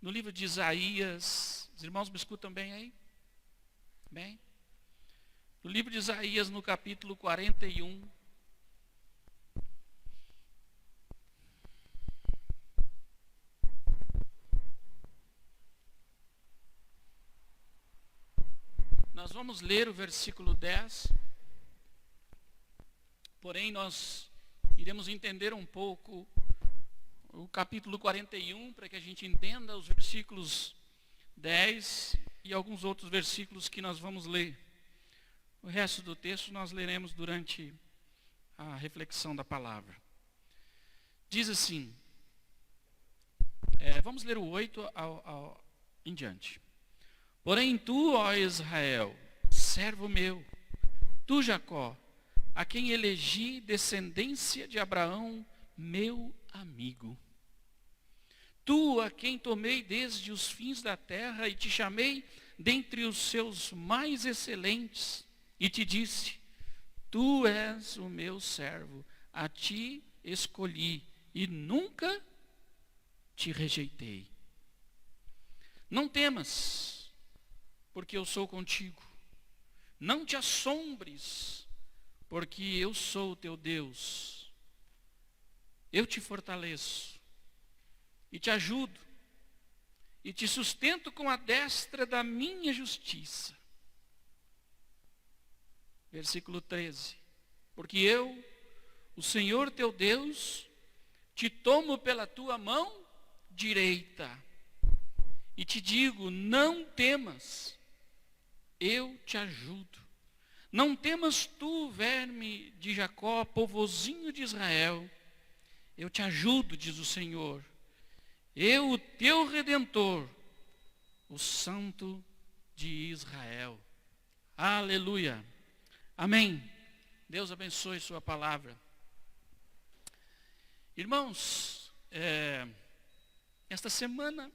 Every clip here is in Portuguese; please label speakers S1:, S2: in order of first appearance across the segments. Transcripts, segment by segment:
S1: no livro de Isaías. Os irmãos me escutam bem aí? Bem? No livro de Isaías, no capítulo 41. Nós vamos ler o versículo 10. Porém, nós iremos entender um pouco o capítulo 41, para que a gente entenda os versículos 10 e alguns outros versículos que nós vamos ler. O resto do texto nós leremos durante a reflexão da palavra. Diz assim, vamos ler o 8 em diante. Porém tu, ó Israel, servo meu, tu, Jacó, a quem elegi descendência de Abraão, meu amigo. Tu, a quem tomei desde os fins da terra e te chamei dentre os seus mais excelentes, e te disse, tu és o meu servo, a ti escolhi e nunca te rejeitei. Não temas, porque eu sou contigo. Não te assombres, porque eu sou o teu Deus. Eu te fortaleço e te ajudo e te sustento com a destra da minha justiça. Versículo 13. Porque eu, o Senhor teu Deus, te tomo pela tua mão direita e te digo, não temas, eu te ajudo. Não temas tu, verme de Jacó, povozinho de Israel, eu te ajudo, diz o Senhor. Eu, o teu Redentor, o Santo de Israel. Aleluia. Amém. Deus abençoe sua palavra. Irmãos, esta semana,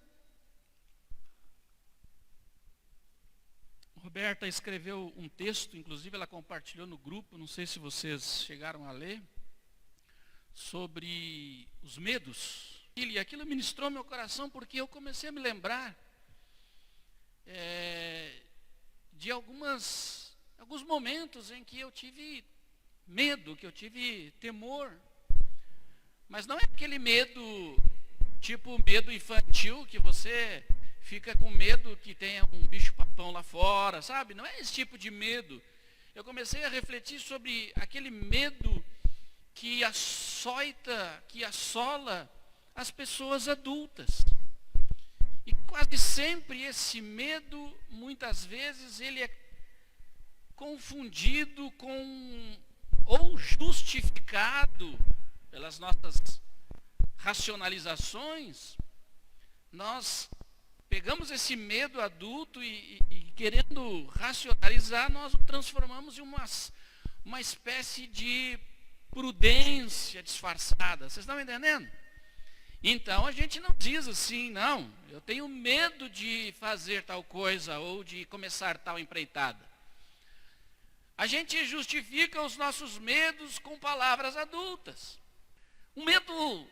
S1: Roberta escreveu um texto, inclusive ela compartilhou no grupo, não sei se vocês chegaram a ler, sobre os medos. E aquilo ministrou meu coração porque eu comecei a me lembrar de alguns momentos em que eu tive medo, que eu tive temor. Mas não é aquele medo, tipo medo infantil, que você fica com medo que tenha um bicho-papão lá fora, sabe? Não é esse tipo de medo. Eu comecei a refletir sobre aquele medo que açoita, que assola as pessoas adultas. E quase sempre esse medo, muitas vezes, ele é confundido com, ou justificado pelas nossas racionalizações. Nós pegamos esse medo adulto e querendo racionalizar, nós o transformamos em uma espécie de prudência disfarçada. Vocês estão entendendo? Então a gente não diz assim, não, eu tenho medo de fazer tal coisa ou de começar tal empreitada. A gente justifica os nossos medos com palavras adultas. O medo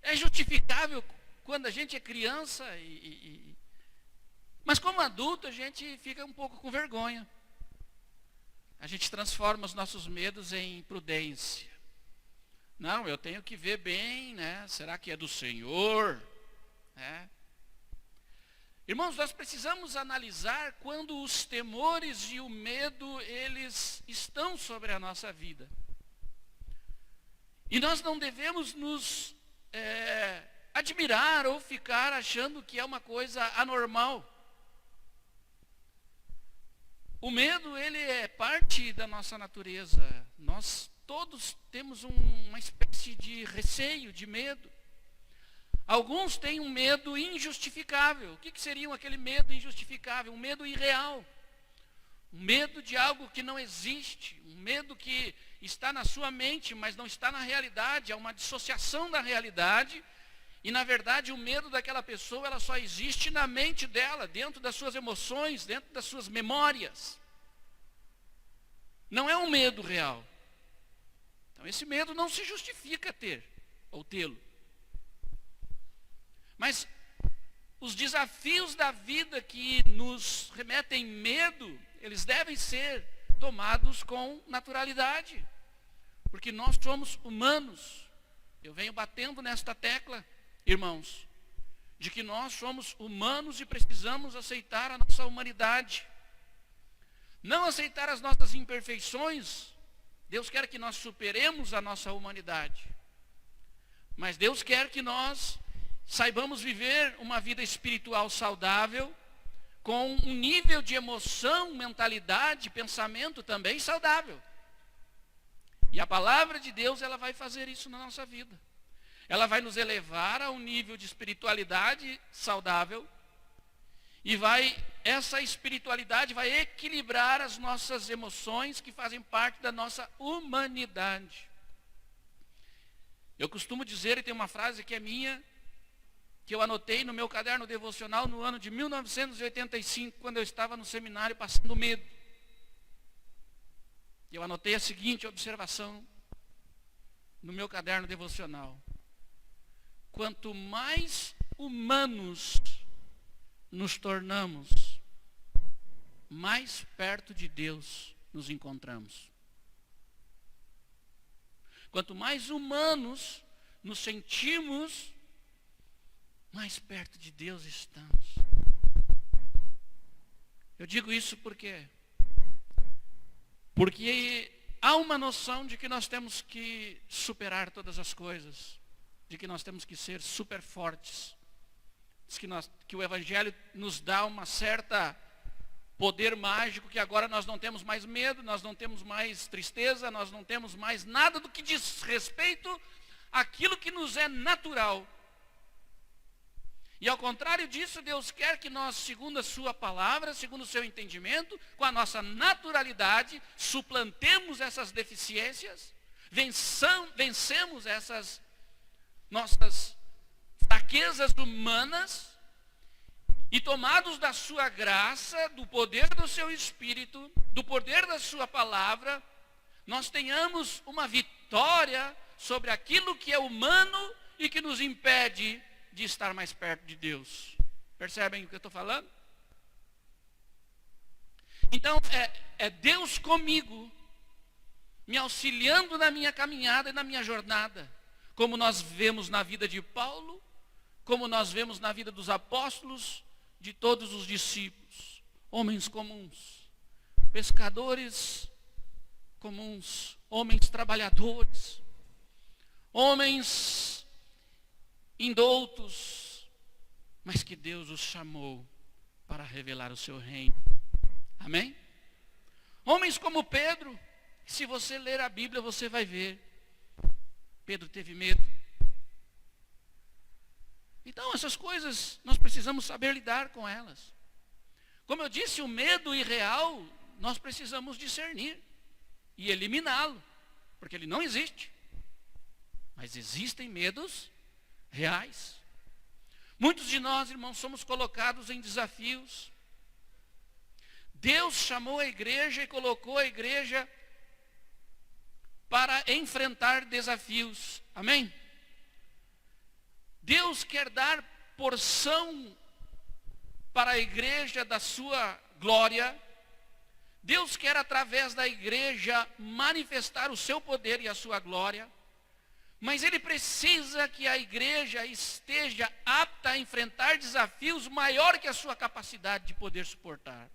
S1: é justificável quando a gente é criança, mas como adulto a gente fica um pouco com vergonha. A gente transforma os nossos medos em prudência. Não, eu tenho que ver bem, né? Será que é do Senhor? Irmãos, nós precisamos analisar quando os temores e o medo, eles estão sobre a nossa vida. E nós não devemos nos admirar ou ficar achando que é uma coisa anormal. O medo, ele é parte da nossa natureza. Nós todos temos uma espécie de receio, de medo. Alguns têm um medo injustificável. O que seria aquele medo injustificável? Um medo irreal. Um medo de algo que não existe. Um medo que está na sua mente, mas não está na realidade. É uma dissociação da realidade. E, na verdade, o medo daquela pessoa, ela só existe na mente dela, dentro das suas emoções, dentro das suas memórias. Não é um medo real. Então, esse medo não se justifica ter, ou tê-lo. Mas os desafios da vida que nos remetem medo, eles devem ser tomados com naturalidade, porque nós somos humanos. Eu venho batendo nesta tecla, irmãos, de que nós somos humanos e precisamos aceitar a nossa humanidade. Não aceitar as nossas imperfeições. Deus quer que nós superemos a nossa humanidade. Mas Deus quer que nós saibamos viver uma vida espiritual saudável, com um nível de emoção, mentalidade, pensamento também saudável. E a palavra de Deus, ela vai fazer isso na nossa vida. Ela vai nos elevar a um nível de espiritualidade saudável. E essa espiritualidade vai equilibrar as nossas emoções que fazem parte da nossa humanidade. Eu costumo dizer, e tem uma frase que é minha, que eu anotei no meu caderno devocional no ano de 1985, quando eu estava no seminário passando medo. Eu anotei a seguinte observação no meu caderno devocional: quanto mais humanos nos tornamos, mais perto de Deus nos encontramos. Quanto mais humanos nos sentimos, mais perto de Deus estamos. Eu digo isso porque há uma noção de que nós temos que superar todas as coisas, de que nós temos que ser super fortes, que o Evangelho nos dá uma certa poder mágico, que agora nós não temos mais medo, nós não temos mais tristeza, nós não temos mais nada do que diz respeito àquilo que nos é natural. E ao contrário disso, Deus quer que nós, segundo a sua palavra, segundo o seu entendimento, com a nossa naturalidade, suplantemos essas deficiências, vencemos essas nossas fraquezas humanas, e tomados da sua graça, do poder do seu Espírito, do poder da sua palavra, nós tenhamos uma vitória sobre aquilo que é humano e que nos impede de estar mais perto de Deus. Percebem o que eu estou falando? Então, é Deus comigo, me auxiliando na minha caminhada e na minha jornada, como nós vemos na vida de Paulo, como nós vemos na vida dos apóstolos, de todos os discípulos, homens comuns, pescadores comuns, homens trabalhadores, homens indoutos, mas que Deus os chamou para revelar o seu reino. Amém? Homens como Pedro, se você ler a Bíblia você vai ver, Pedro teve medo. Então essas coisas nós precisamos saber lidar com elas. Como eu disse, o medo irreal nós precisamos discernir e eliminá-lo, porque ele não existe. Mas existem medos reais. Muitos de nós, irmãos, somos colocados em desafios. Deus chamou a igreja e colocou a igreja para enfrentar desafios. Amém? Deus quer dar porção para a igreja da sua glória. Deus quer, através da igreja, manifestar o seu poder e a sua glória. Mas Ele precisa que a igreja esteja apta a enfrentar desafios maior que a sua capacidade de poder suportar.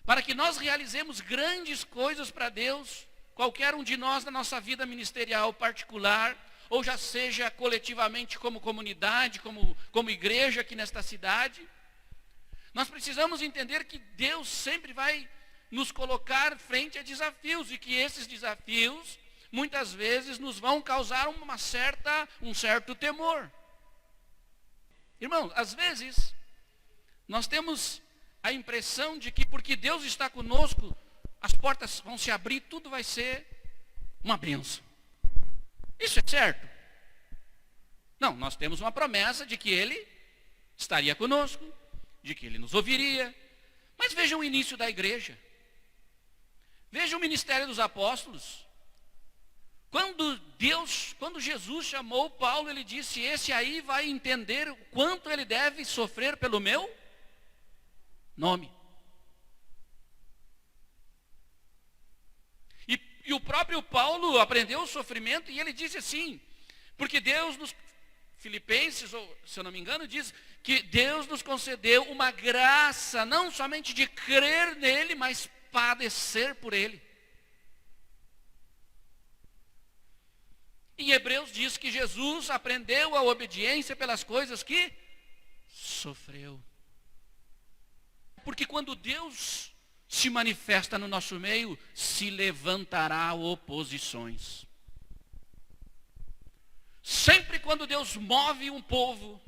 S1: Para que nós realizemos grandes coisas para Deus, qualquer um de nós na nossa vida ministerial particular, ou já seja coletivamente como comunidade, como igreja aqui nesta cidade, nós precisamos entender que Deus sempre vai nos colocar frente a desafios, e que esses desafios muitas vezes nos vão causar um certo temor. Irmãos, às vezes nós temos a impressão de que porque Deus está conosco, as portas vão se abrir, tudo vai ser uma bênção. Isso é certo? Não, nós temos uma promessa de que Ele estaria conosco, de que Ele nos ouviria. Mas veja o início da igreja. Veja o ministério dos apóstolos. Quando Jesus chamou Paulo, ele disse: esse aí vai entender o quanto ele deve sofrer pelo meu nome. E o próprio Paulo aprendeu o sofrimento e ele disse assim, porque Deus nos Filipenses, ou, se eu não me engano, diz que Deus nos concedeu uma graça, não somente de crer nele, mas padecer por ele. Em Hebreus diz que Jesus aprendeu a obediência pelas coisas que sofreu. Porque quando Deus se manifesta no nosso meio, se levantará oposições. Sempre quando Deus move um povo,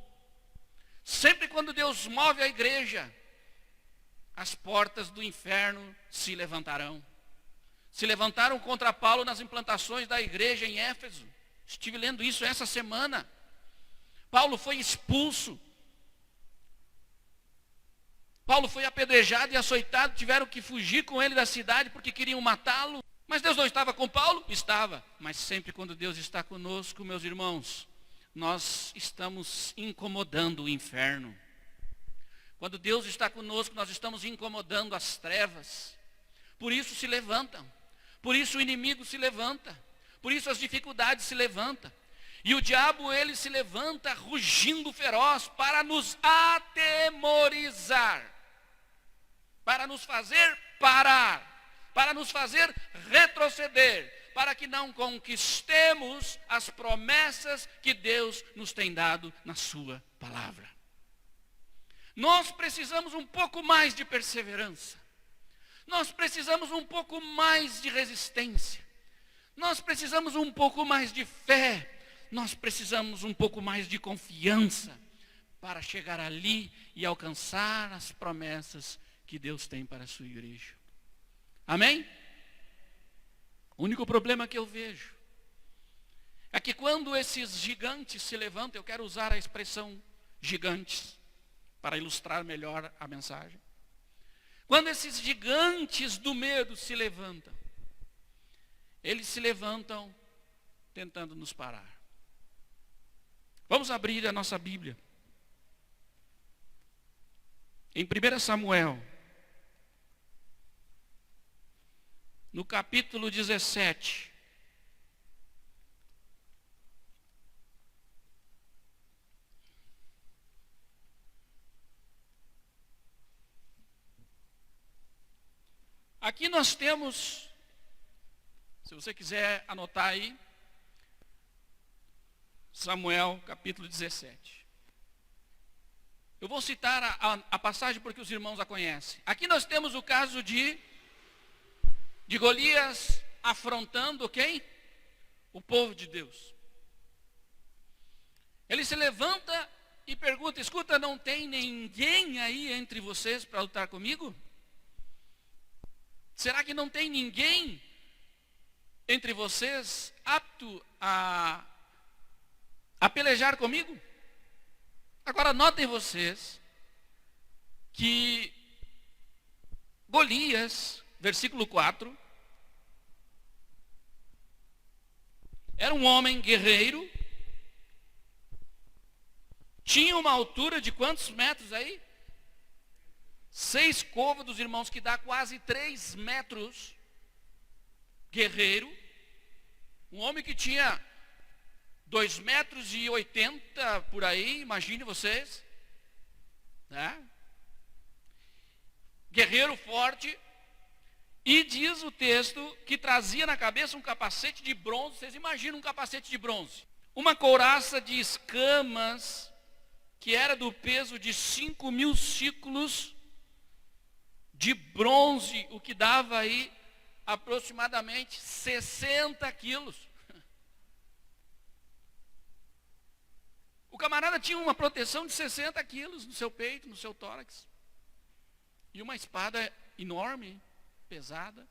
S1: sempre quando Deus move a igreja, as portas do inferno se levantarão. Se levantaram contra Paulo nas implantações da igreja em Éfeso. Estive lendo isso essa semana. Paulo foi expulso. Paulo foi apedrejado e açoitado, tiveram que fugir com ele da cidade porque queriam matá-lo. Mas Deus não estava com Paulo? Estava. Mas sempre quando Deus está conosco, meus irmãos, nós estamos incomodando o inferno. Quando Deus está conosco, nós estamos incomodando as trevas. Por isso se levantam. Por isso o inimigo se levanta. Por isso as dificuldades se levantam. E o diabo, ele se levanta rugindo feroz para nos atemorizar. Para nos fazer parar, para nos fazer retroceder, para que não conquistemos as promessas que Deus nos tem dado na sua palavra. Nós precisamos um pouco mais de perseverança, nós precisamos um pouco mais de resistência, nós precisamos um pouco mais de fé, nós precisamos um pouco mais de confiança, para chegar ali e alcançar as promessas que Deus tem para a sua igreja. Amém? O único problema que eu vejo é que quando esses gigantes se levantam, eu quero usar a expressão gigantes para ilustrar melhor a mensagem. Quando esses gigantes do medo se levantam, eles se levantam tentando nos parar. Vamos abrir a nossa Bíblia. Em 1 Samuel, no capítulo 17. Aqui nós temos, se você quiser anotar aí, Samuel capítulo 17. Eu vou citar a passagem porque os irmãos a conhecem. Aqui nós temos o caso de Golias afrontando quem? O povo de Deus. Ele se levanta e pergunta: escuta, não tem ninguém aí entre vocês para lutar comigo? Será que não tem ninguém entre vocês apto a pelejar comigo? Agora notem vocês que Golias, versículo 4, era um homem guerreiro, tinha uma altura de quantos metros aí? 6 côvados, irmãos, que dá quase 3 metros, guerreiro, um homem que tinha 2,80 metros por aí, imagine vocês, né? Guerreiro forte, e diz o texto que trazia na cabeça um capacete de bronze. Vocês imaginam um capacete de bronze, uma couraça de escamas, que era do peso de 5.000 ciclos de bronze, o que dava aí aproximadamente 60 quilos. O camarada tinha uma proteção de 60 quilos no seu peito, no seu tórax. E uma espada enorme, pesada.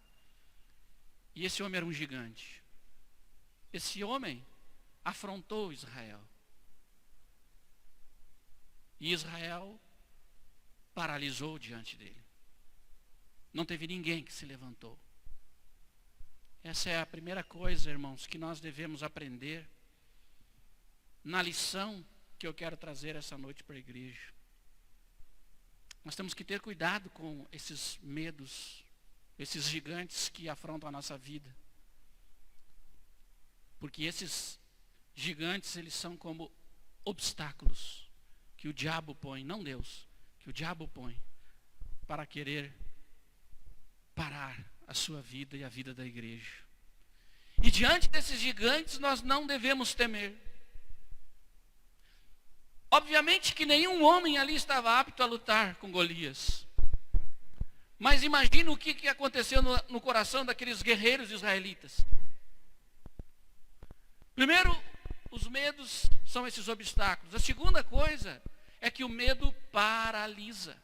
S1: E esse homem era um gigante. Esse homem afrontou Israel. E Israel paralisou diante dele. Não teve ninguém que se levantou. Essa é a primeira coisa, irmãos, que nós devemos aprender na lição que eu quero trazer essa noite para a igreja. Nós temos que ter cuidado com esses medos, esses gigantes que afrontam a nossa vida. Porque esses gigantes, eles são como obstáculos que o diabo põe, não Deus, que o diabo põe para querer parar a sua vida e a vida da igreja. E diante desses gigantes nós não devemos temer. Obviamente que nenhum homem ali estava apto a lutar com Golias. Mas imagina o que aconteceu no coração daqueles guerreiros israelitas. Primeiro, os medos são esses obstáculos. A segunda coisa é que o medo paralisa.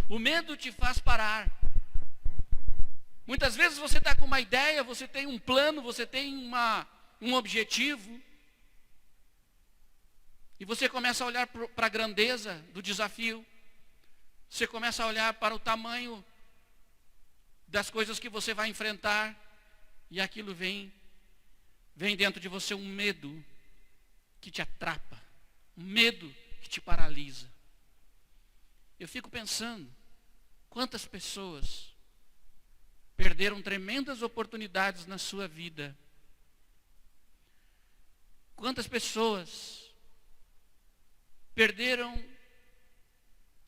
S1: O medo te faz parar. Muitas vezes você está com uma ideia, você tem um plano, você tem um objetivo. E você começa a olhar para a grandeza do desafio. Você começa a olhar para o tamanho das coisas que você vai enfrentar. E aquilo vem dentro de você um medo que te atrapa. Um medo que te paralisa. Eu fico pensando, quantas pessoas perderam tremendas oportunidades na sua vida. Quantas pessoas perderam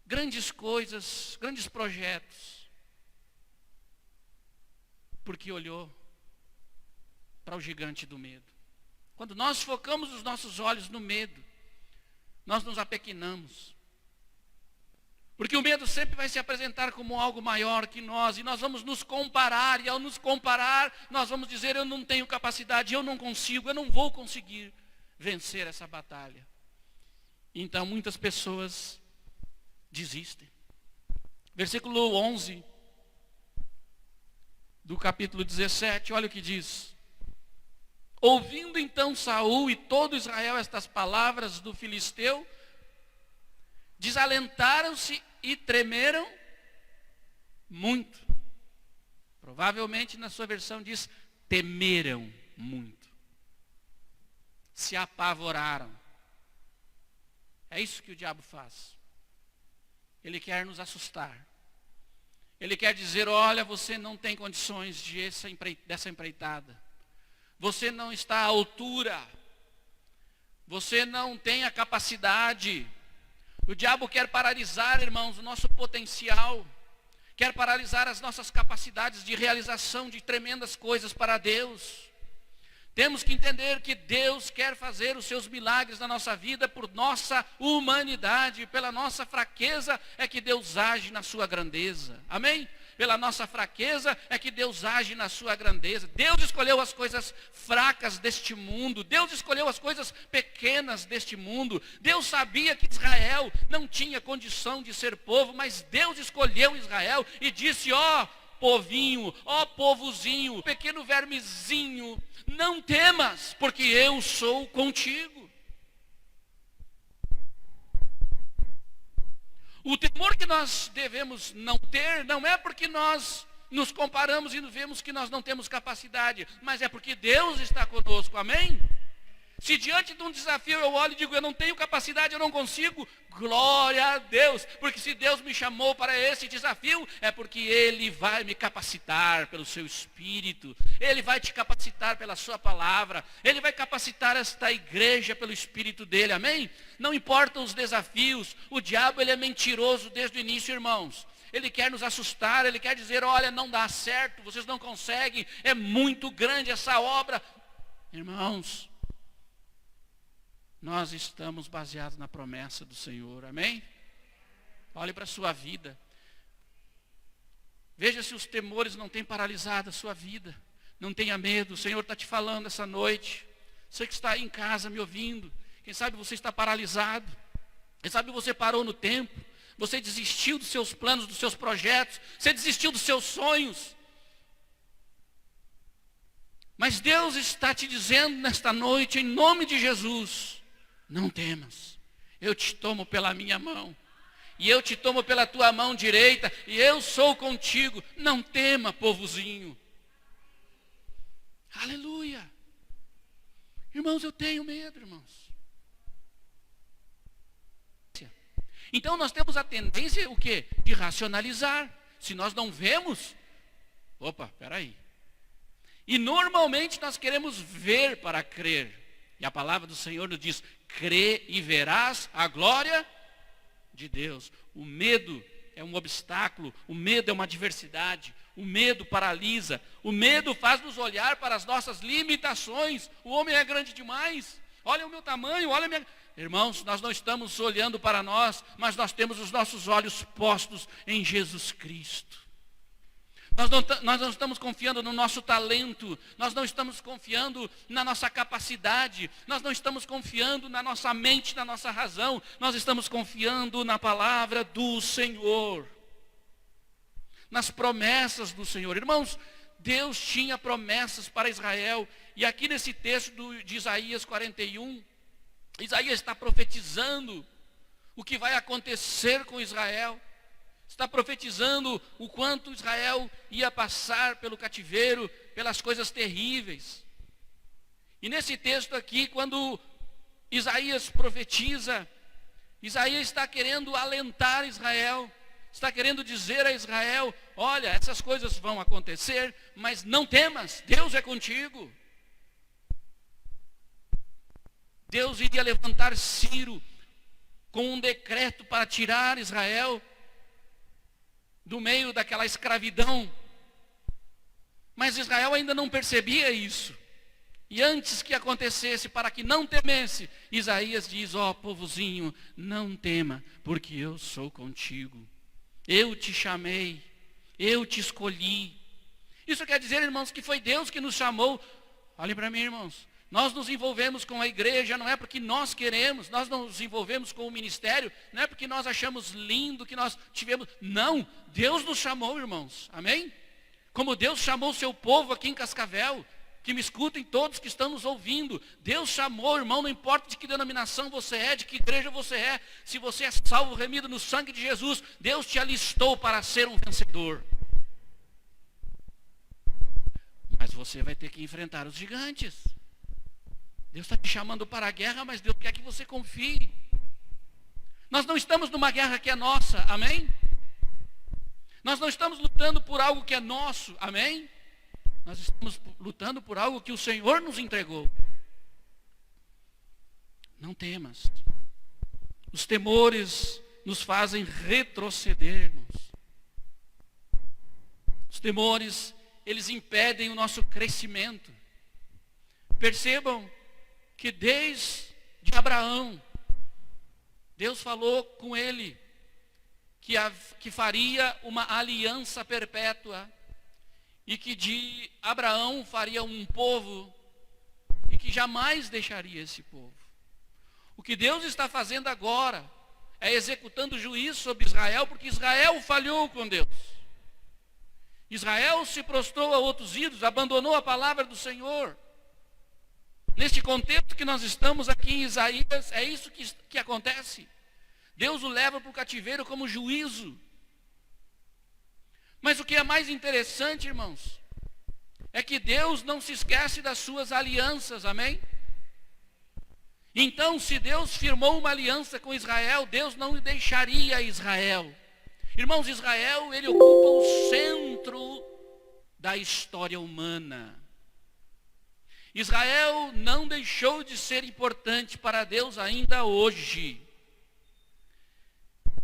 S1: grandes coisas, grandes projetos, porque olhou para o gigante do medo. Quando nós focamos os nossos olhos no medo, nós nos apequenamos. Porque o medo sempre vai se apresentar como algo maior que nós, e nós vamos nos comparar, e ao nos comparar, nós vamos dizer, eu não tenho capacidade, eu não consigo, eu não vou conseguir vencer essa batalha. Então muitas pessoas desistem. Versículo 11 do capítulo 17, olha o que diz. Ouvindo então Saul e todo Israel estas palavras do filisteu, desalentaram-se e tremeram muito. Provavelmente na sua versão diz, temeram muito. Se apavoraram. É isso que o diabo faz. Ele quer nos assustar. Ele quer dizer, olha, você não tem condições dessa empreitada. Você não está à altura. Você não tem a capacidade. O diabo quer paralisar, irmãos, o nosso potencial. Quer paralisar as nossas capacidades de realização de tremendas coisas para Deus. Temos que entender que Deus quer fazer os seus milagres na nossa vida por nossa humanidade. Pela nossa fraqueza é que Deus age na sua grandeza. Amém? Pela nossa fraqueza é que Deus age na sua grandeza. Deus escolheu as coisas fracas deste mundo. Deus escolheu as coisas pequenas deste mundo. Deus sabia que Israel não tinha condição de ser povo, mas Deus escolheu Israel e disse, ó povinho, ó povozinho, pequeno vermezinho, não temas, porque eu sou contigo. O temor que nós devemos não ter, não é porque nós nos comparamos e vemos que nós não temos capacidade, mas é porque Deus está conosco, amém? Se diante de um desafio eu olho e digo, eu não tenho capacidade, eu não consigo, glória a Deus, porque se Deus me chamou para esse desafio, é porque Ele vai me capacitar pelo seu Espírito, Ele vai te capacitar pela sua palavra, Ele vai capacitar esta igreja pelo Espírito dEle, amém? Não importam os desafios, o diabo ele é mentiroso desde o início, irmãos. Ele quer nos assustar, ele quer dizer, olha, não dá certo, vocês não conseguem, é muito grande essa obra. Irmãos, nós estamos baseados na promessa do Senhor, amém? Olhe para a sua vida. Veja se os temores não têm paralisado a sua vida. Não tenha medo, o Senhor está te falando essa noite. Você que está aí em casa me ouvindo, quem sabe você está paralisado. Quem sabe você parou no tempo. Você desistiu dos seus planos, dos seus projetos. Você desistiu dos seus sonhos. Mas Deus está te dizendo nesta noite, em nome de Jesus, não temas, eu te tomo pela minha mão, e eu te tomo pela tua mão direita, e eu sou contigo. Não tema, povozinho. Aleluia. Irmãos, eu tenho medo, irmãos. Então nós temos a tendência, o quê? De racionalizar. Se nós não vemos, opa, peraí. E normalmente nós queremos ver para crer. E a palavra do Senhor nos diz, crê e verás a glória de Deus. O medo é um obstáculo, o medo é uma adversidade, o medo paralisa, o medo faz nos olhar para as nossas limitações. O homem é grande demais, olha o meu tamanho, olha a minha... Irmãos, nós não estamos olhando para nós, mas nós temos os nossos olhos postos em Jesus Cristo. Nós não estamos confiando no nosso talento, nós não estamos confiando na nossa capacidade, nós não estamos confiando na nossa mente, na nossa razão, nós estamos confiando na palavra do Senhor, nas promessas do Senhor. Irmãos, Deus tinha promessas para Israel, e aqui nesse texto de Isaías 41, Isaías está profetizando o que vai acontecer com Israel. Está profetizando o quanto Israel ia passar pelo cativeiro, pelas coisas terríveis. E nesse texto aqui, quando Isaías profetiza, Isaías está querendo alentar Israel, está querendo dizer a Israel, olha, essas coisas vão acontecer, mas não temas, Deus é contigo. Deus iria levantar Ciro com um decreto para tirar Israel do meio daquela escravidão. Mas Israel ainda não percebia isso. E antes que acontecesse, para que não temesse, Isaías diz, ó povozinho, não tema, porque eu sou contigo. Eu te chamei, eu te escolhi. Isso quer dizer, irmãos, que foi Deus que nos chamou. Olhem para mim, irmãos. Nós nos envolvemos com a igreja, não é porque nós queremos, nós nos envolvemos com o ministério, não é porque nós achamos lindo, que nós tivemos, não, Deus nos chamou, irmãos, amém? Como Deus chamou o seu povo aqui em Cascavel, que me escutem todos que estão nos ouvindo, Deus chamou, irmão, não importa de que denominação você é, de que igreja você é, se você é salvo, remido no sangue de Jesus, Deus te alistou para ser um vencedor. Mas você vai ter que enfrentar os gigantes. Deus está te chamando para a guerra, mas Deus quer que você confie. Nós não estamos numa guerra que é nossa, amém? Nós não estamos lutando por algo que é nosso, amém? Nós estamos lutando por algo que o Senhor nos entregou. Não temas. Os temores nos fazem retroceder, irmãos. Os temores, eles impedem o nosso crescimento. Percebam que desde Abraão, Deus falou com ele que faria uma aliança perpétua e que de Abraão faria um povo e que jamais deixaria esse povo. O que Deus está fazendo agora é executando juízo sobre Israel, porque Israel falhou com Deus. Israel se prostrou a outros ídolos, abandonou a palavra do Senhor. Neste contexto que nós estamos aqui em Isaías, é isso que acontece. Deus o leva para o cativeiro como juízo. Mas o que é mais interessante, irmãos, é que Deus não se esquece das suas alianças, amém? Então, se Deus firmou uma aliança com Israel, Deus não deixaria Israel. Irmãos, Israel, ele ocupa o centro da história humana. Israel não deixou de ser importante para Deus ainda hoje.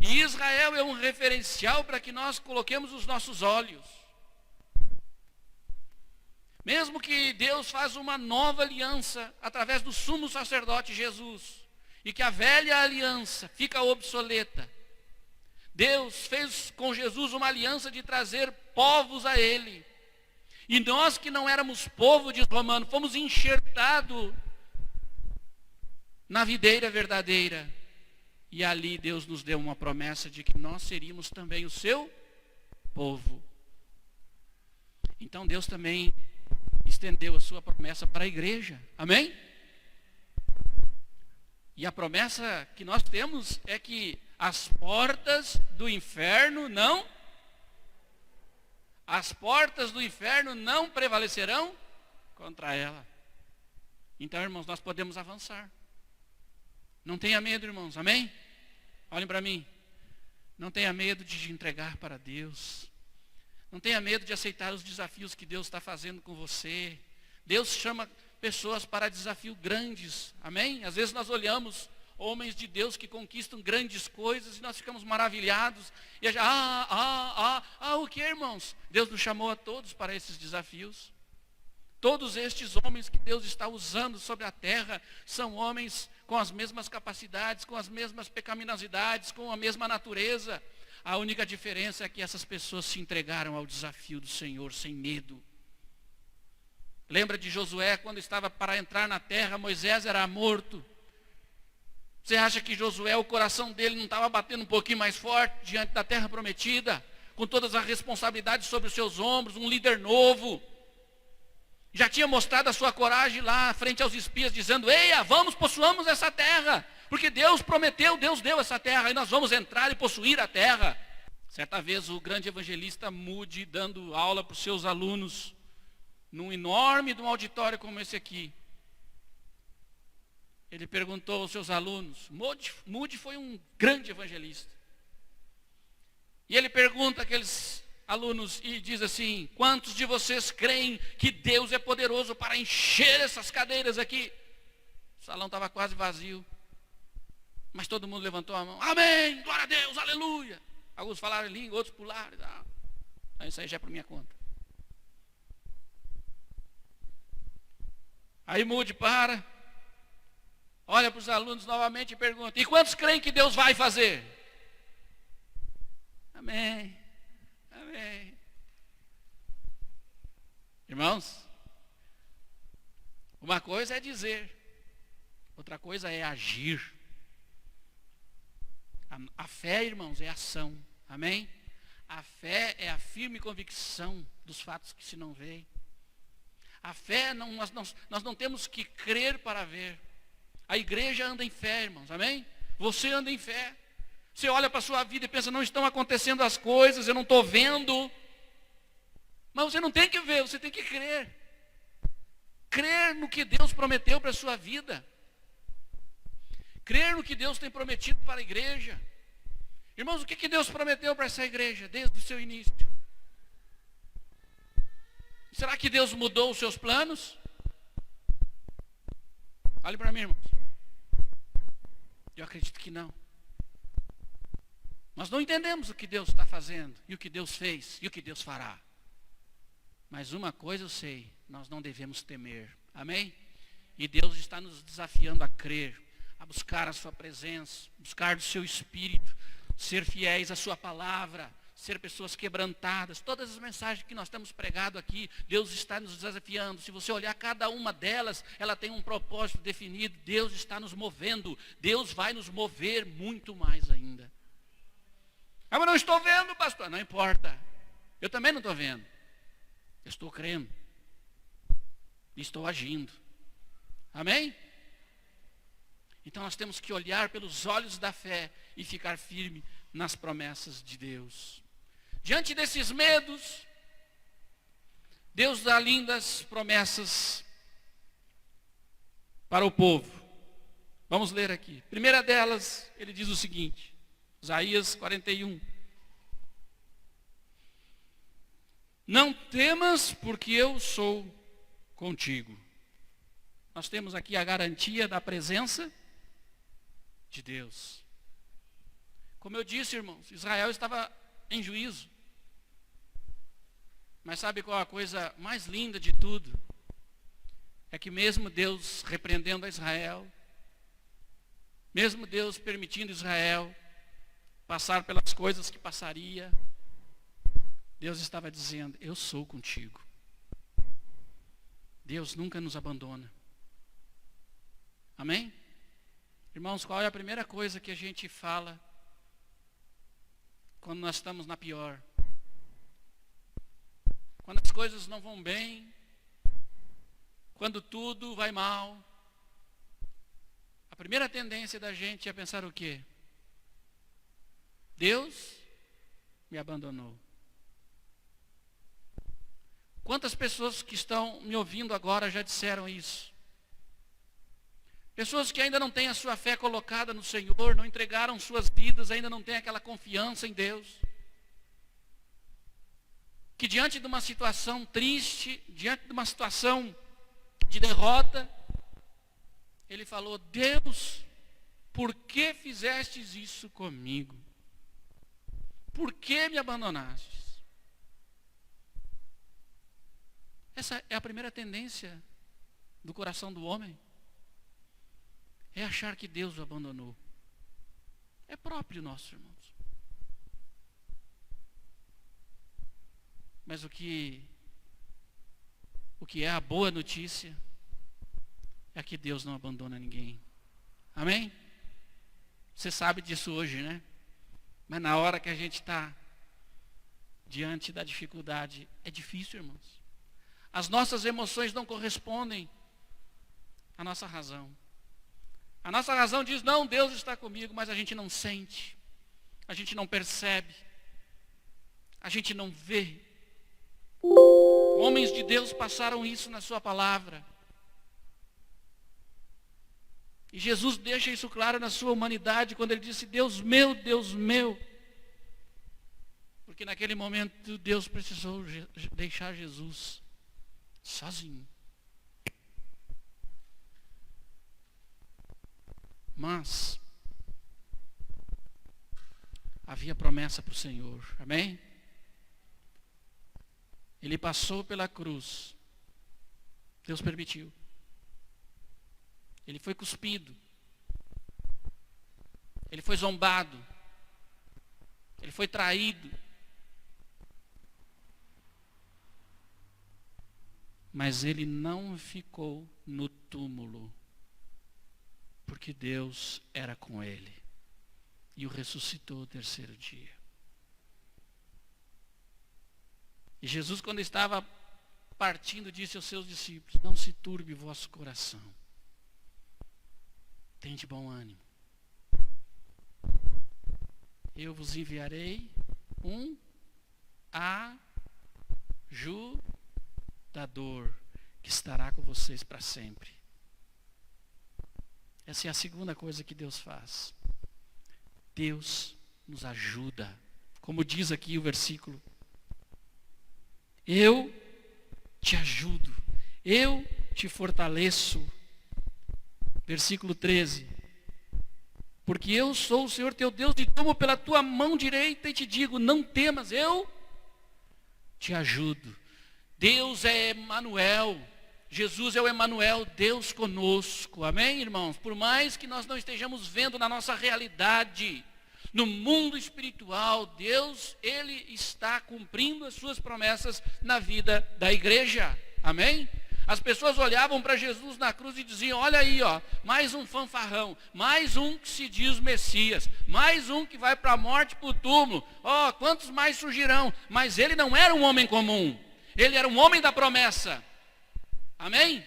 S1: E Israel é um referencial para que nós coloquemos os nossos olhos. Mesmo que Deus faz uma nova aliança através do sumo sacerdote Jesus, e que a velha aliança fica obsoleta, Deus fez com Jesus uma aliança de trazer povos a Ele. E nós que não éramos povo, diz Romano, fomos enxertados na videira verdadeira. E ali Deus nos deu uma promessa de que nós seríamos também o seu povo. Então Deus também estendeu a sua promessa para a igreja. Amém? E a promessa que nós temos é que As portas do inferno não prevalecerão contra ela. Então, irmãos, nós podemos avançar. Não tenha medo, irmãos, amém? Olhem para mim. Não tenha medo de te entregar para Deus. Não tenha medo de aceitar os desafios que Deus está fazendo com você. Deus chama pessoas para desafios grandes, amém? Às vezes nós olhamos homens de Deus que conquistam grandes coisas e nós ficamos maravilhados. E o que, irmãos? Deus nos chamou a todos para esses desafios. Todos estes homens que Deus está usando sobre a terra são homens com as mesmas capacidades, com as mesmas pecaminosidades, com a mesma natureza. A única diferença é que essas pessoas se entregaram ao desafio do Senhor sem medo. Lembra de Josué, quando estava para entrar na terra, Moisés era morto. Você acha que Josué, o coração dele não estava batendo um pouquinho mais forte diante da terra prometida? Com todas as responsabilidades sobre os seus ombros, um líder novo. Já tinha mostrado a sua coragem lá frente aos espias, dizendo: eia, vamos, possuamos essa terra. Porque Deus prometeu, Deus deu essa terra, e nós vamos entrar e possuir a terra. Certa vez o grande evangelista Moody, dando aula para os seus alunos, num enorme de um auditório como esse aqui, ele perguntou aos seus alunos, Moody foi um grande evangelista, e ele pergunta àqueles alunos e diz assim: quantos de vocês creem que Deus é poderoso para encher essas cadeiras aqui? O salão estava quase vazio, mas todo mundo levantou a mão: amém, glória a Deus, aleluia. Alguns falaram em língua, outros pularam. Isso aí já é por minha conta. Aí Moody para, olha para os alunos novamente e pergunta: e quantos creem que Deus vai fazer? Amém, amém. Irmãos, uma coisa é dizer, outra coisa é agir. A fé, irmãos, é ação, amém? A fé é a firme convicção dos fatos que se não veem. A fé, nós não temos que crer para ver. A igreja anda em fé, irmãos, amém? Você anda em fé. Você olha para a sua vida e pensa: não estão acontecendo as coisas, eu não estou vendo. Mas você não tem que ver, você tem que crer. Crer no que Deus prometeu para a sua vida. Crer no que Deus tem prometido para a igreja. Irmãos, o que Deus prometeu para essa igreja desde o seu início? Será que Deus mudou os seus planos? Olhe para mim, irmãos. Eu acredito que não. Nós não entendemos o que Deus está fazendo, e o que Deus fez, e o que Deus fará. Mas uma coisa eu sei: nós não devemos temer. Amém? E Deus está nos desafiando a crer, a buscar a sua presença, buscar do seu Espírito, ser fiéis à sua palavra, ser pessoas quebrantadas. Todas as mensagens que nós temos pregado aqui, Deus está nos desafiando. Se você olhar cada uma delas, ela tem um propósito definido. Deus está nos movendo. Deus vai nos mover muito mais ainda. Ah, mas não estou vendo, pastor. Não importa. Eu também não estou vendo. Eu estou crendo. Estou agindo. Amém? Então nós temos que olhar pelos olhos da fé e ficar firme nas promessas de Deus. Diante desses medos, Deus dá lindas promessas para o povo. Vamos ler aqui. Primeira delas, ele diz o seguinte, Isaías 41. Não temas, porque eu sou contigo. Nós temos aqui a garantia da presença de Deus. Como eu disse, irmãos, Israel estava em juízo. Mas sabe qual a coisa mais linda de tudo? É que mesmo Deus repreendendo a Israel, mesmo Deus permitindo Israel passar pelas coisas que passaria, Deus estava dizendo: eu sou contigo. Deus nunca nos abandona. Amém? Irmãos, qual é a primeira coisa que a gente fala quando nós estamos na pior? Quando as coisas não vão bem, quando tudo vai mal, a primeira tendência da gente é pensar o quê? Deus me abandonou. Quantas pessoas que estão me ouvindo agora já disseram isso? Pessoas que ainda não têm a sua fé colocada no Senhor, não entregaram suas vidas, ainda não têm aquela confiança em Deus. Que diante de uma situação triste, diante de uma situação de derrota, ele falou: Deus, por que fizestes isso comigo? Por que me abandonastes? Essa é a primeira tendência do coração do homem. É achar que Deus o abandonou. É próprio nosso, irmãos. Mas o que é a boa notícia é que Deus não abandona ninguém. Amém? Você sabe disso hoje, né? Mas na hora que a gente está diante da dificuldade, é difícil, irmãos. As nossas emoções não correspondem à nossa razão. A nossa razão diz: não, Deus está comigo, mas a gente não sente, a gente não percebe, a gente não vê. Homens de Deus passaram isso na sua palavra. E Jesus deixa isso claro na sua humanidade, quando ele disse: Deus meu. Porque naquele momento Deus precisou deixar Jesus sozinho. Mas havia promessa para o Senhor, amém? Ele passou pela cruz, Deus permitiu. Ele foi cuspido, ele foi zombado, ele foi traído. Mas ele não ficou no túmulo, porque Deus era com ele e o ressuscitou o terceiro dia. E Jesus, quando estava partindo, disse aos seus discípulos: não se turbe o vosso coração, tende bom ânimo, eu vos enviarei um ajudador que estará com vocês para sempre. Essa é a segunda coisa que Deus faz. Deus nos ajuda. Como diz aqui o versículo: eu te ajudo, eu te fortaleço. Versículo 13: porque eu sou o Senhor teu Deus, te tomo pela tua mão direita e te digo: não temas, eu te ajudo. Deus é Emanuel, Jesus é o Emanuel, Deus conosco, amém, irmãos? Por mais que nós não estejamos vendo na nossa realidade, no mundo espiritual, Deus, Ele está cumprindo as suas promessas na vida da igreja, amém? As pessoas olhavam para Jesus na cruz e diziam: olha aí, ó, mais um fanfarrão, mais um que se diz Messias, mais um que vai para a morte, para o túmulo, ó, quantos mais surgirão? Mas ele não era um homem comum, ele era um homem da promessa, amém?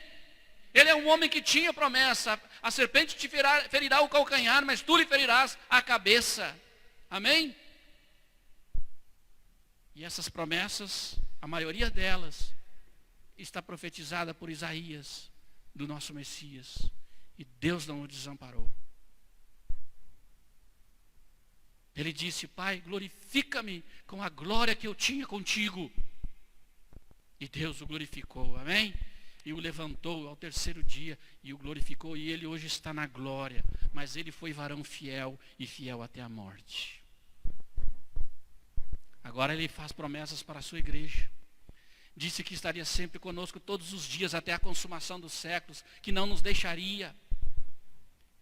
S1: Ele é um homem que tinha promessa: a serpente te ferirá o calcanhar, mas tu lhe ferirás a cabeça, amém? E essas promessas, a maioria delas, está profetizada por Isaías, do nosso Messias. E Deus não o desamparou. Ele disse: Pai, glorifica-me com a glória que eu tinha contigo. E Deus o glorificou, amém? E o levantou ao terceiro dia e o glorificou. E ele hoje está na glória. Mas ele foi varão fiel e fiel até a morte. Agora ele faz promessas para a sua igreja. Disse que estaria sempre conosco todos os dias até a consumação dos séculos, que não nos deixaria.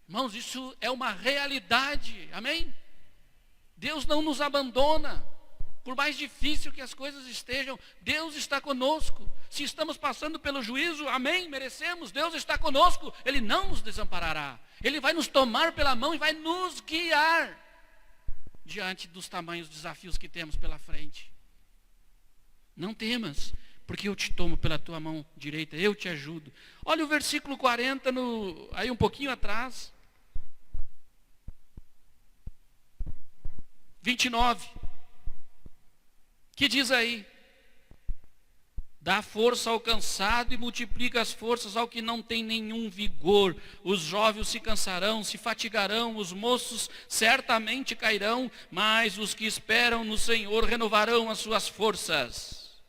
S1: Irmãos, isso é uma realidade, amém? Deus não nos abandona, por mais difícil que as coisas estejam, Deus está conosco. Se estamos passando pelo juízo, amém, merecemos, Deus está conosco, Ele não nos desamparará. Ele vai nos tomar pela mão e vai nos guiar diante dos tamanhos desafios que temos pela frente. Não temas, porque eu te tomo pela tua mão direita, eu te ajudo. Olha o versículo 40, aí um pouquinho atrás. 29. Que diz aí? Dá força ao cansado e multiplica as forças ao que não tem nenhum vigor. Os jovens se cansarão, se fatigarão, os moços certamente cairão, mas os que esperam no Senhor renovarão as suas forças.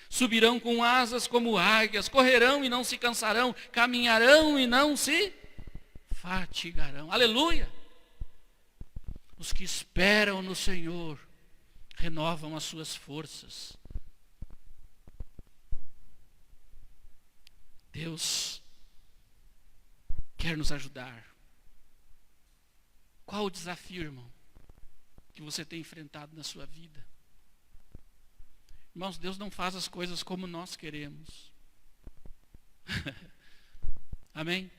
S1: Subirão com asas como águias, correrão e não se cansarão, caminharão e não se fatigarão. Aleluia! Os que esperam no Senhor renovam as suas forças. Deus quer nos ajudar. Qual o desafio, irmão, que você tem enfrentado na sua vida? Irmãos, Deus não faz as coisas como nós queremos. Amém?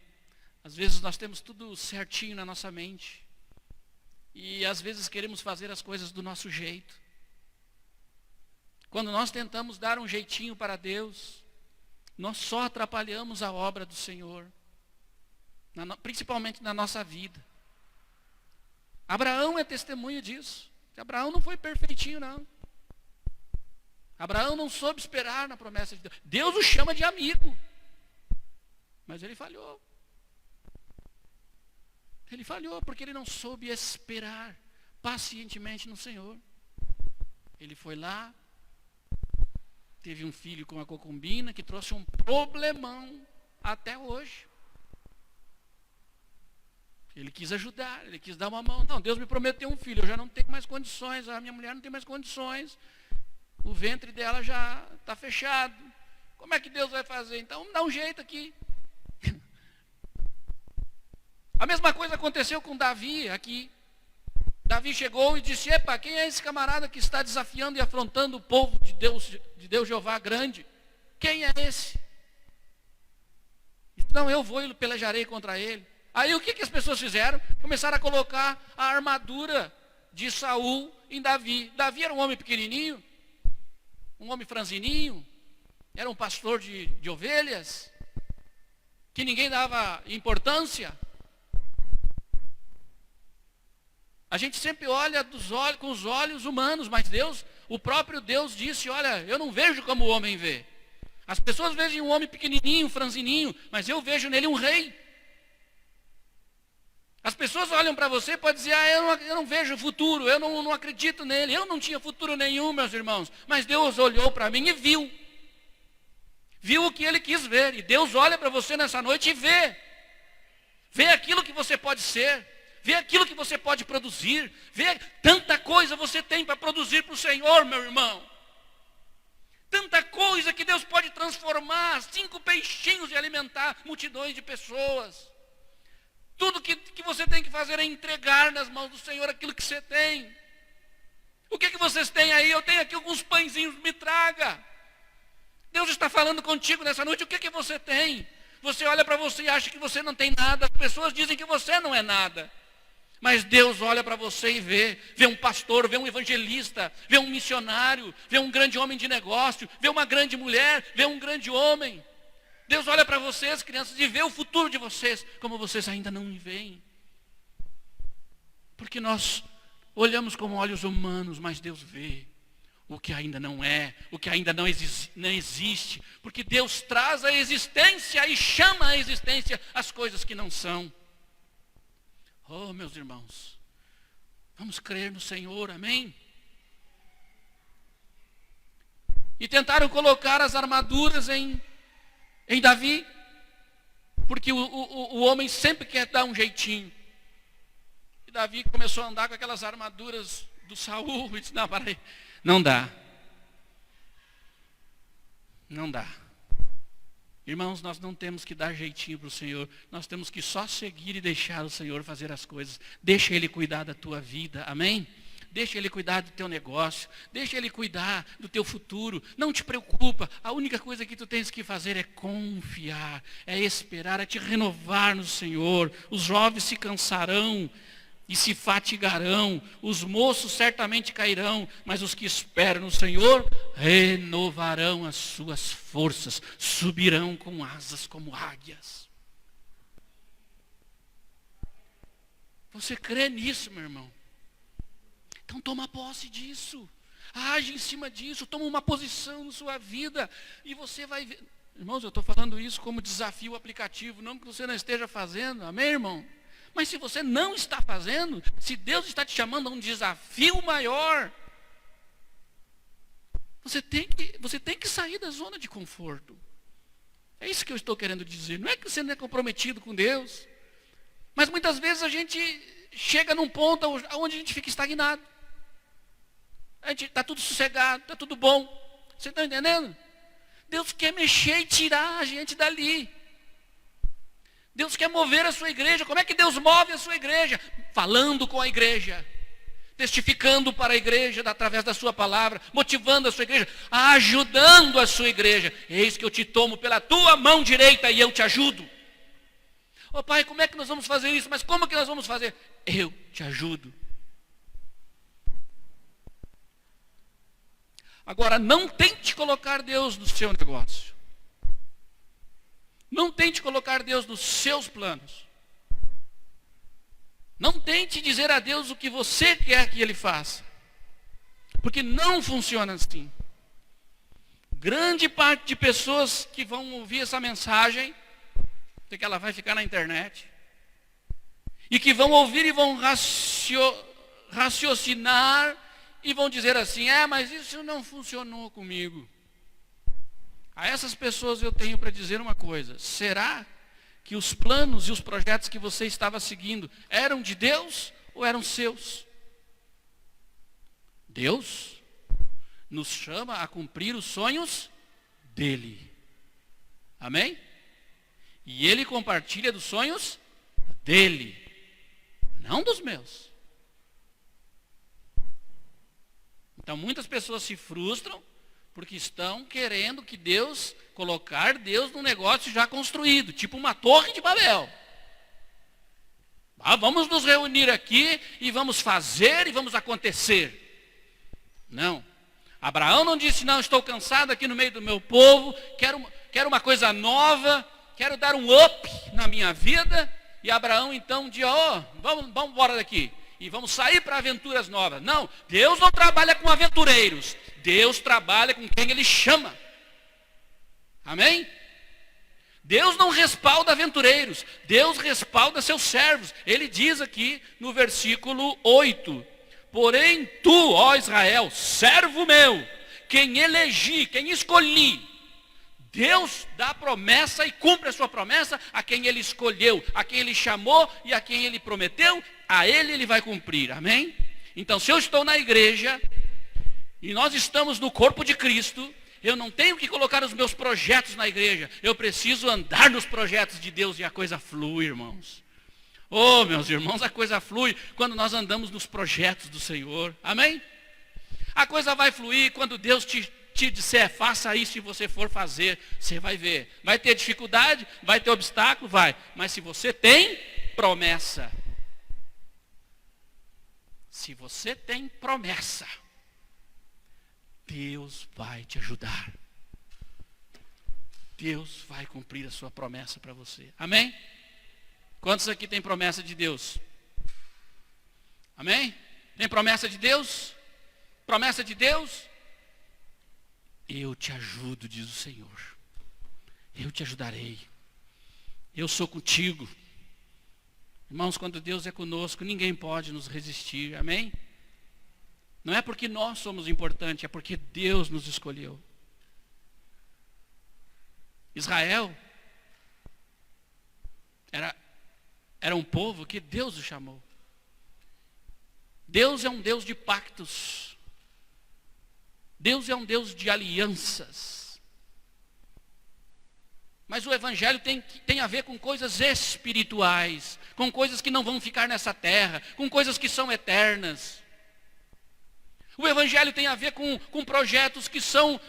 S1: Às vezes nós temos tudo certinho na nossa mente. E às vezes queremos fazer as coisas do nosso jeito. Quando nós tentamos dar um jeitinho para Deus, nós só atrapalhamos a obra do Senhor, principalmente na nossa vida. Abraão é testemunha disso. Abraão não foi perfeitinho, não. Abraão não soube esperar na promessa de Deus. Deus o chama de amigo, mas ele falhou. Ele falhou porque ele não soube esperar pacientemente no Senhor. Ele foi lá, teve um filho com a concubina que trouxe um problemão até hoje. Ele quis ajudar, ele quis dar uma mão. Não, Deus me prometeu um filho, eu já não tenho mais condições, a minha mulher não tem mais condições. O ventre dela já está fechado. Como é que Deus vai fazer? Então, vamos dar um jeito aqui. A mesma coisa aconteceu com Davi aqui. Davi chegou e disse: epa, quem é esse camarada que está desafiando e afrontando o povo de Deus Jeová grande? Quem é esse? Não, eu vou e pelejarei contra ele. Aí o que as pessoas fizeram? Começaram a colocar a armadura de Saul em Davi. Davi era um homem pequenininho, um homem franzininho, era um pastor de ovelhas, que ninguém dava importância. A gente sempre olha com os olhos humanos, mas Deus, o próprio Deus disse: olha, eu não vejo como o homem vê. As pessoas veem um homem pequenininho, franzininho, mas eu vejo nele um rei. As pessoas olham para você e podem dizer: eu não vejo futuro, eu não acredito nele. Eu não tinha futuro nenhum, meus irmãos. Mas Deus olhou para mim e viu. Viu o que ele quis ver. E Deus olha para você nessa noite e vê. Vê aquilo que você pode ser. Vê aquilo que você pode produzir. Vê tanta coisa você tem para produzir para o Senhor, meu irmão. Tanta coisa que Deus pode transformar. 5 peixinhos e alimentar multidões de pessoas. Tudo que você tem que fazer é entregar nas mãos do Senhor aquilo que você tem. O que vocês têm aí? Eu tenho aqui alguns pãezinhos, me traga. Deus está falando contigo nessa noite. O que você tem? Você olha para você e acha que você não tem nada. As pessoas dizem que você não é nada. Mas Deus olha para você e vê um pastor, vê um evangelista, vê um missionário, vê um grande homem de negócio, vê uma grande mulher, vê um grande homem. Deus olha para vocês, crianças, e vê o futuro de vocês, como vocês ainda não me veem. Porque nós olhamos com olhos humanos, mas Deus vê o que ainda não é, o que ainda não existe. Porque Deus traz a existência e chama a existência as coisas que não são. Oh, meus irmãos, vamos crer no Senhor, amém? E tentaram colocar as armaduras em Davi, porque o homem sempre quer dar um jeitinho. E Davi começou a andar com aquelas armaduras do Saul e disse: não, para aí, não dá. Não dá. Irmãos, nós não temos que dar jeitinho para o Senhor, nós temos que só seguir e deixar o Senhor fazer as coisas. Deixa Ele cuidar da tua vida, amém? Deixa Ele cuidar do teu negócio, deixa Ele cuidar do teu futuro. Não te preocupa, a única coisa que tu tens que fazer é confiar, é esperar, é te renovar no Senhor. Os jovens se cansarão e se fatigarão, os moços certamente cairão, mas os que esperam no Senhor renovarão as suas forças, subirão com asas como águias. Você crê nisso, meu irmão? Então toma posse disso. Age em cima disso, toma uma posição na sua vida. E você vai ver. Irmãos, eu estou falando isso como desafio aplicativo, não que você não esteja fazendo. Amém, irmão? Mas se você não está fazendo, se Deus está te chamando a um desafio maior, você tem que sair da zona de conforto. É isso que eu estou querendo dizer. Não é que você não é comprometido com Deus, mas muitas vezes a gente chega num ponto onde a gente fica estagnado. A gente está tudo sossegado, está tudo bom. Você está entendendo? Deus quer mexer e tirar a gente dali. Deus quer mover a sua igreja. Como é que Deus move a sua igreja? Falando com a igreja, testificando para a igreja através da sua palavra, motivando a sua igreja, ajudando a sua igreja. Eis que eu te tomo pela tua mão direita e eu te ajudo. Ô pai, como é que nós vamos fazer isso? Mas como que nós vamos fazer? Eu te ajudo. Agora, não tente colocar Deus no seu negócio. Não tente colocar Deus nos seus planos. Não tente dizer a Deus o que você quer que Ele faça. Porque não funciona assim. Grande parte de pessoas que vão ouvir essa mensagem, porque ela vai ficar na internet, e que vão ouvir e vão raciocinar, e vão dizer assim, mas isso não funcionou comigo. A essas pessoas eu tenho para dizer uma coisa. Será que os planos e os projetos que você estava seguindo eram de Deus ou eram seus? Deus nos chama a cumprir os sonhos dele. Amém? E Ele compartilha dos sonhos dele, não dos meus. Então muitas pessoas se frustram porque estão querendo que Deus, colocar Deus num negócio já construído, tipo uma torre de Babel. Vamos nos reunir aqui e vamos fazer e vamos acontecer. Não. Abraão não disse, não, estou cansado aqui no meio do meu povo, quero uma coisa nova, quero dar um up na minha vida. E Abraão então disse, vamos embora daqui. E vamos sair para aventuras novas. Não, Deus não trabalha com aventureiros. Deus trabalha com quem Ele chama. Amém? Deus não respalda aventureiros. Deus respalda seus servos. Ele diz aqui no versículo 8. Porém tu, ó Israel, servo meu, quem elegi, quem escolhi. Deus dá a promessa e cumpre a sua promessa a quem Ele escolheu, a quem Ele chamou e a quem Ele prometeu, a Ele vai cumprir, amém? Então se eu estou na igreja e nós estamos no corpo de Cristo, eu não tenho que colocar os meus projetos na igreja, eu preciso andar nos projetos de Deus e a coisa flui, irmãos. Oh, meus irmãos, a coisa flui quando nós andamos nos projetos do Senhor, amém? A coisa vai fluir quando Deus te disser, faça isso, se você for fazer, você vai ver. Vai ter dificuldade, vai ter obstáculo, vai. Mas se você tem promessa, se você tem promessa, Deus vai te ajudar. Deus vai cumprir a sua promessa para você. Amém? Quantos aqui tem promessa de Deus? Amém? Tem promessa de Deus? Promessa de Deus? Eu te ajudo, diz o Senhor. Eu te ajudarei. Eu sou contigo. Irmãos, quando Deus é conosco, ninguém pode nos resistir. Amém? Não é porque nós somos importantes, é porque Deus nos escolheu. Israel era um povo que Deus o chamou. Deus é um Deus de pactos. Deus é um Deus de alianças. Mas o Evangelho tem a ver com coisas espirituais, com coisas que não vão ficar nessa terra, com coisas que são eternas. O Evangelho tem a ver com projetos que são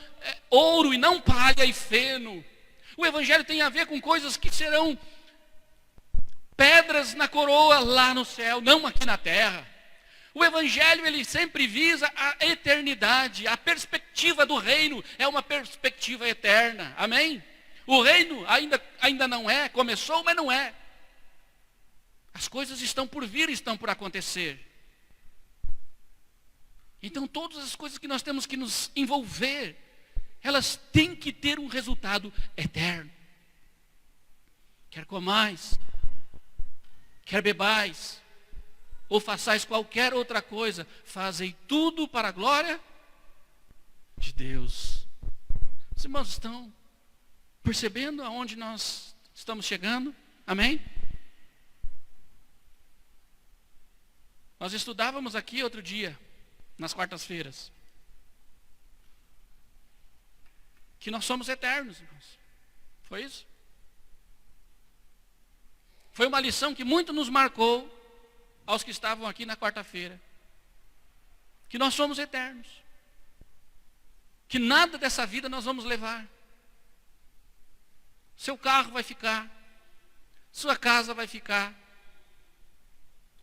S1: ouro e não palha e feno. O Evangelho tem a ver com coisas que serão pedras na coroa lá no céu, não aqui na terra. O Evangelho, ele sempre visa a eternidade. A perspectiva do reino é uma perspectiva eterna. Amém? O reino ainda não é, começou, mas não é. As coisas estão por vir, estão por acontecer. Então todas as coisas que nós temos que nos envolver, elas têm que ter um resultado eterno. Quer comais, quer bebais, ou façais qualquer outra coisa, fazei tudo para a glória de Deus. Os irmãos estão percebendo aonde nós estamos chegando? Amém? Nós estudávamos aqui outro dia, nas quartas-feiras, que nós somos eternos, irmãos. Foi isso? Foi uma lição que muito nos marcou aos que estavam aqui na quarta-feira. Que nós somos eternos. Que nada dessa vida nós vamos levar. Seu carro vai ficar. Sua casa vai ficar.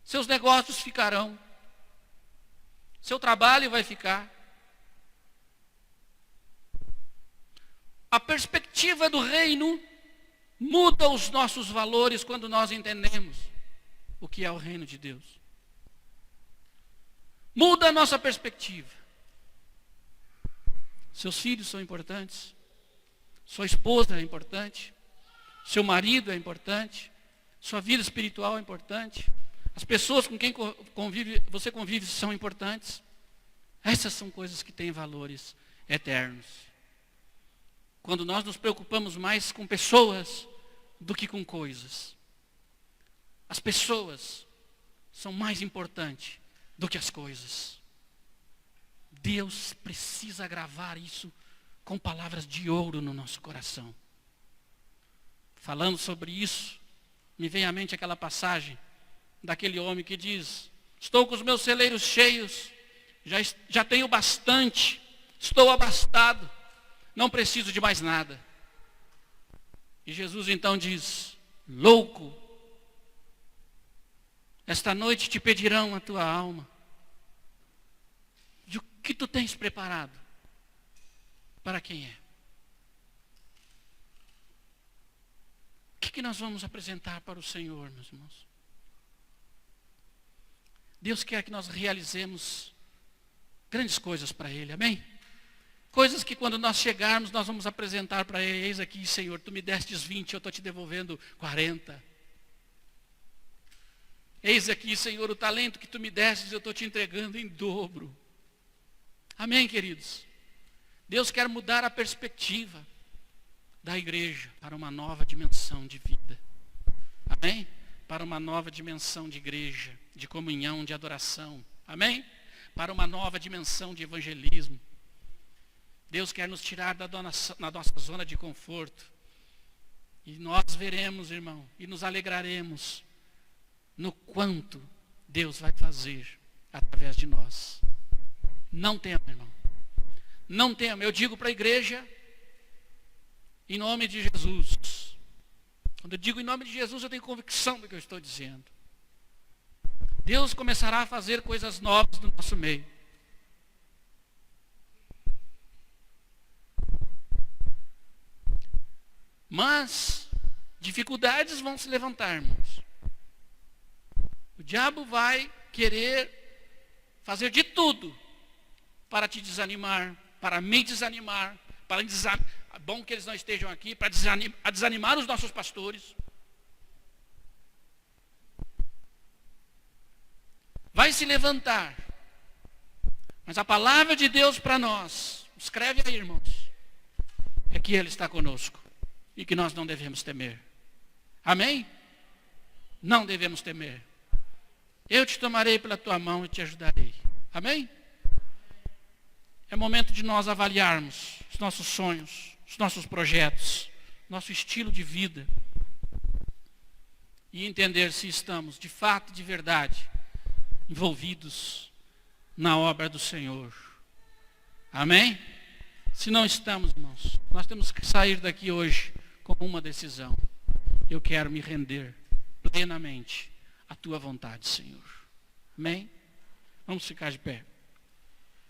S1: Seus negócios ficarão. Seu trabalho vai ficar. A perspectiva do reino muda os nossos valores quando nós entendemos o que é o reino de Deus. Muda a nossa perspectiva. Seus filhos são importantes. Sua esposa é importante. Seu marido é importante. Sua vida espiritual é importante. As pessoas com quem você convive são importantes. Essas são coisas que têm valores eternos. Quando nós nos preocupamos mais com pessoas do que com coisas. As pessoas são mais importantes do que as coisas. Deus precisa gravar isso com palavras de ouro no nosso coração. Falando sobre isso, me vem à mente aquela passagem daquele homem que diz: estou com os meus celeiros cheios, já tenho bastante, estou abastado, não preciso de mais nada. E Jesus então diz: louco, esta noite te pedirão a tua alma. E o que tu tens preparado? Para quem é? O que nós vamos apresentar para o Senhor, meus irmãos? Deus quer que nós realizemos grandes coisas para Ele, amém? Coisas que quando nós chegarmos, nós vamos apresentar para Ele. Eis aqui, Senhor, tu me destes 20, eu estou te devolvendo 40. Eis aqui, Senhor, o talento que tu me destes, eu estou te entregando em dobro. Amém, queridos? Deus quer mudar a perspectiva da igreja para uma nova dimensão de vida. Amém? Para uma nova dimensão de igreja, de comunhão, de adoração. Amém? Para uma nova dimensão de evangelismo. Deus quer nos tirar da nossa zona de conforto. E nós veremos, irmão, e nos alegraremos no quanto Deus vai fazer através de nós. Não tema, irmão. Não tema. Eu digo para a igreja, em nome de Jesus. Quando eu digo em nome de Jesus, eu tenho convicção do que eu estou dizendo. Deus começará a fazer coisas novas no nosso meio. Mas dificuldades vão se levantar, irmãos. O diabo vai querer fazer de tudo para te desanimar, para me desanimar, para desanimar. É bom que eles não estejam aqui, para desanimar os nossos pastores. Vai se levantar. Mas a palavra de Deus para nós, escreve aí, irmãos, é que Ele está conosco. E que nós não devemos temer. Amém? Não devemos temer. Eu te tomarei pela tua mão e te ajudarei. Amém? É momento de nós avaliarmos os nossos sonhos, os nossos projetos, nosso estilo de vida. E entender se estamos, de fato, de verdade, envolvidos na obra do Senhor. Amém? Se não estamos, irmãos, nós temos que sair daqui hoje com uma decisão. Eu quero me render plenamente à tua vontade, Senhor. Amém? Vamos ficar de pé.